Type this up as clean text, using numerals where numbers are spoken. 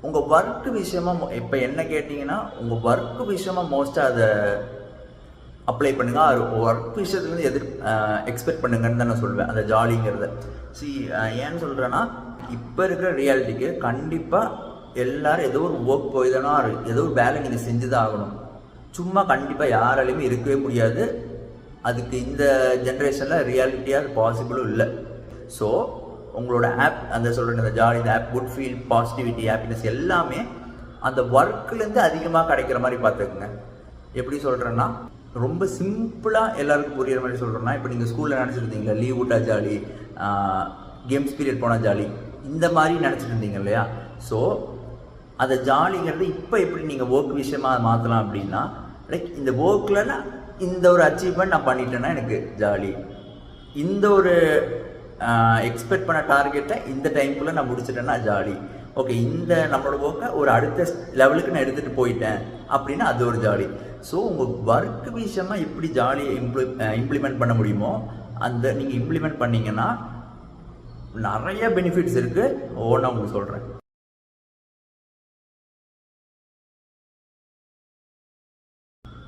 உங்கள் ஒர்க்கு விஷயமாக இப்போ என்ன கேட்டிங்கன்னா உங்கள் ஒர்க்கு விஷயமாக மோஸ்ட்டாக அதை அப்ளை பண்ணுங்கள். அது ஒர்க் விஷயத்துலேருந்து எக்ஸ்பெக்ட் பண்ணுங்கன்னு தான் நான் சொல்லுவேன் அந்த ஜாலிங்கிறத. ஏன்னு சொல்கிறேன்னா இப்போ இருக்கிற ரியாலிட்டிக்கு கண்டிப்பாக எல்லோரும் ஏதோ ஒரு ஒர்க் போய் தானே ஏதோ ஒரு வேலை நீங்கள் செஞ்சு தான் ஆகணும். சும்மா கண்டிப்பாக யாராலையுமே இருக்கவே முடியாது. அதுக்கு இந்த ஜென்ரேஷனில் ரியாலிட்டியாக அது பாசிபிளும் இல்லை. ஸோ உங்களோட ஆப் அந்த சொல்கிற இந்த ஜாலி, இந்த app, good feel, positivity, happiness எல்லாமே அந்த ஒர்க்லேருந்து அதிகமாக கிடைக்கிற மாதிரி பார்த்துக்குங்க. எப்படி சொல்கிறேன்னா ரொம்ப சிம்பிளாக எல்லாருக்கும் புரிகிற மாதிரி சொல்கிறேன்னா, இப்போ நீங்கள் ஸ்கூலில் நினச்சிருந்தீங்களா லீவ் விட்டா ஜாலி, கேம்ஸ் பீரியட் போனால் ஜாலி, இந்த மாதிரி நினச்சிட்டு இருந்தீங்க இல்லையா? ஸோ அதை ஜாலிங்கிறது இப்போ எப்படி நீங்கள் ஒர்க் விஷயமாக மாற்றலாம் அப்படின்னா, லைக் இந்த ஒர்க்கில் இந்த ஒரு அச்சீவ்மெண்ட் நான் பண்ணிட்டேன்னா எனக்கு ஜாலி, இந்த ஒரு எக்ஸ்பெக்ட் பண்ண டார்கெட்டை இந்த டைமுக்குள்ளே நான் முடிச்சிட்டேன்னா ஜாலி, ஓகே இந்த நம்மளோட ஒர்க்கை ஒரு அடுத்த லெவலுக்கு நான் எடுத்துகிட்டு போயிட்டேன் அப்படின்னா அது ஒரு ஜாலி. ஸோ உங்கள் ஒர்க் விஷயமாக எப்படி ஜாலியை இம்ப்ளிமெண்ட் பண்ண முடியுமோ அந்த நீங்கள் இம்ப்ளிமெண்ட் பண்ணிங்கன்னா நிறைய பெனிஃபிட்ஸ் இருக்குது. ஒவ்வொன்றா உங்களுக்கு சொல்கிறேன்.